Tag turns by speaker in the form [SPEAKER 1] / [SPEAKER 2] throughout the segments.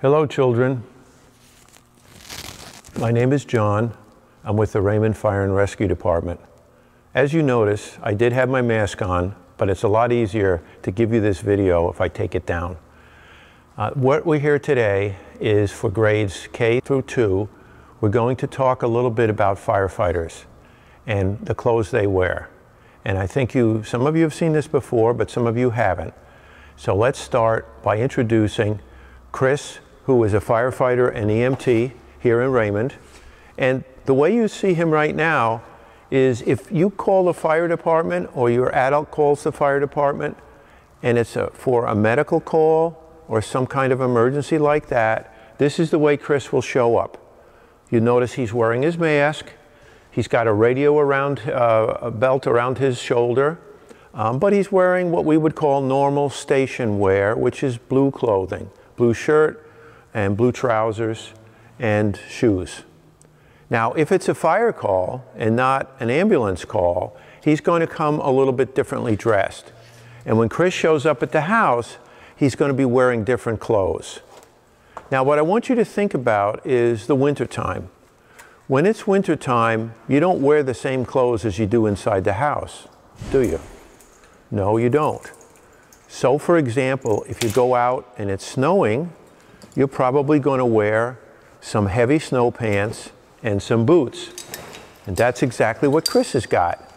[SPEAKER 1] Hello, children. My name is John. I'm with the Raymond Fire and Rescue Department. As you notice, I did have my mask on, but it's a lot easier to give you this video if I take it down. What we're here today is for grades K through 2. We're going to talk a little bit about firefighters and the clothes they wear. And I think some of you have seen this before, but some of you haven't. So let's start by introducing Chris, who is a firefighter and EMT here in Raymond. And the way you see him right now is if you call the fire department or your adult calls the fire department and it's for a medical call or some kind of emergency like that, this is the way Chris will show up. You notice he's wearing his mask. He's got a radio around, a belt around his shoulder, but he's wearing what we would call normal station wear, which is blue clothing, blue shirt and blue trousers and shoes. Now, if it's a fire call and not an ambulance call, he's going to come a little bit differently dressed. And when Chris shows up at the house, he's going to be wearing different clothes. Now, what I want you to think about is the winter time. When it's winter time, you don't wear the same clothes as you do inside the house, do you? No, you don't. So, for example, if you go out and it's snowing, you're probably going to wear some heavy snow pants and some boots. And that's exactly what Chris has got.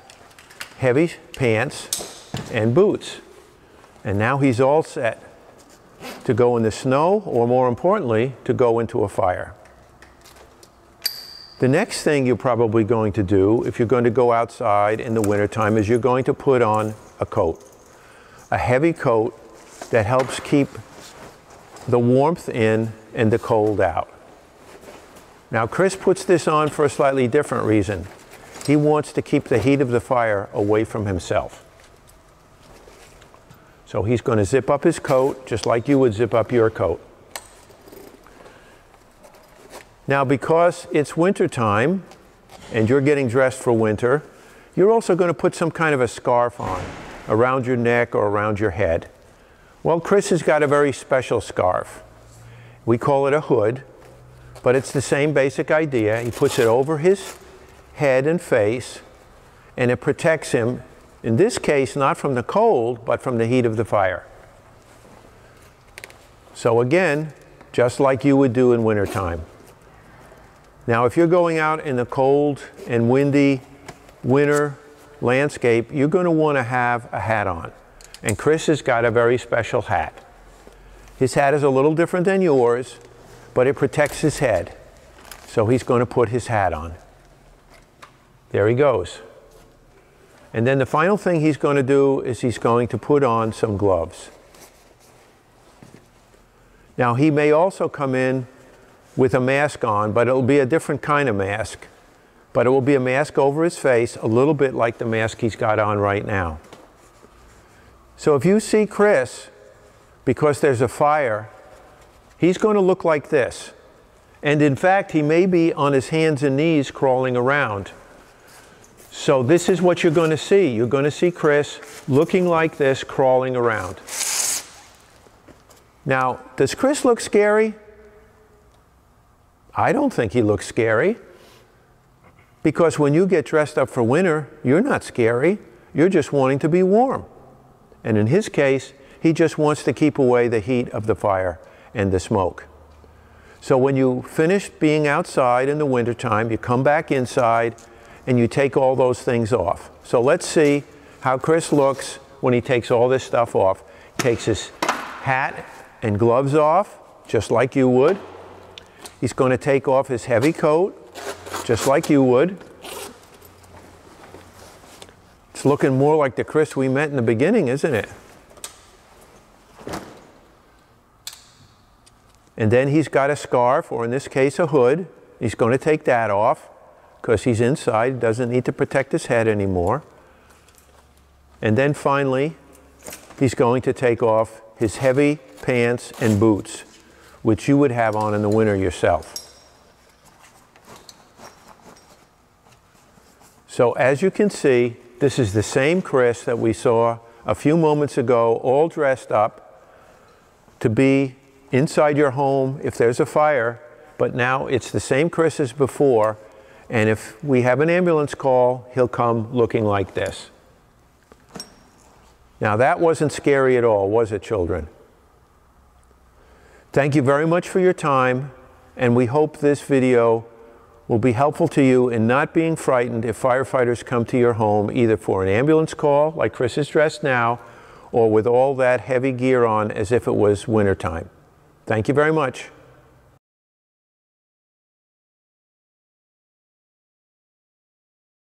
[SPEAKER 1] Heavy pants and boots. And now he's all set to go in the snow, or more importantly, to go into a fire. The next thing you're probably going to do if you're going to go outside in the wintertime is you're going to put on a coat. A heavy coat that helps keep the warmth in and the cold out. Now, Chris puts this on for a slightly different reason. He wants to keep the heat of the fire away from himself. So he's going to zip up his coat just like you would zip up your coat. Now, because it's winter time and you're getting dressed for winter, you're also going to put some kind of a scarf on around your neck or around your head. Well, Chris has got a very special scarf. We call it a hood, but it's the same basic idea. He puts it over his head and face, and it protects him, in this case, not from the cold, but from the heat of the fire. So again, just like you would do in wintertime. Now, if you're going out in the cold and windy winter landscape, you're going to want to have a hat on. And Chris has got a very special hat. His hat is a little different than yours, but it protects his head. So he's going to put his hat on. There he goes. And then the final thing he's going to do is he's going to put on some gloves. Now, he may also come in with a mask on, but it'll be a different kind of mask. But it will be a mask over his face, a little bit like the mask he's got on right now. So if you see Chris, because there's a fire, he's going to look like this. And in fact, he may be on his hands and knees crawling around. So this is what you're going to see. You're going to see Chris looking like this, crawling around. Now, does Chris look scary? I don't think he looks scary. Because when you get dressed up for winter, you're not scary. You're just wanting to be warm. And in his case, he just wants to keep away the heat of the fire and the smoke. So when you finish being outside in the wintertime, you come back inside and you take all those things off. So let's see how Chris looks when he takes all this stuff off. He takes his hat and gloves off, just like you would. He's going to take off his heavy coat, just like you would. It's looking more like the Chris we met in the beginning, isn't it? And then he's got a scarf, or in this case a hood. He's going to take that off because he's inside, doesn't need to protect his head anymore. And then finally, he's going to take off his heavy pants and boots, which you would have on in the winter yourself. So as you can see, this is the same Chris that we saw a few moments ago, all dressed up to be inside your home if there's a fire, but now it's the same Chris as before, and if we have an ambulance call, he'll come looking like this. Now that wasn't scary at all, was it, children? Thank you very much for your time, and we hope this video will be helpful to you in not being frightened if firefighters come to your home, either for an ambulance call, like Chris is dressed now, or with all that heavy gear on as if it was wintertime. Thank you very much.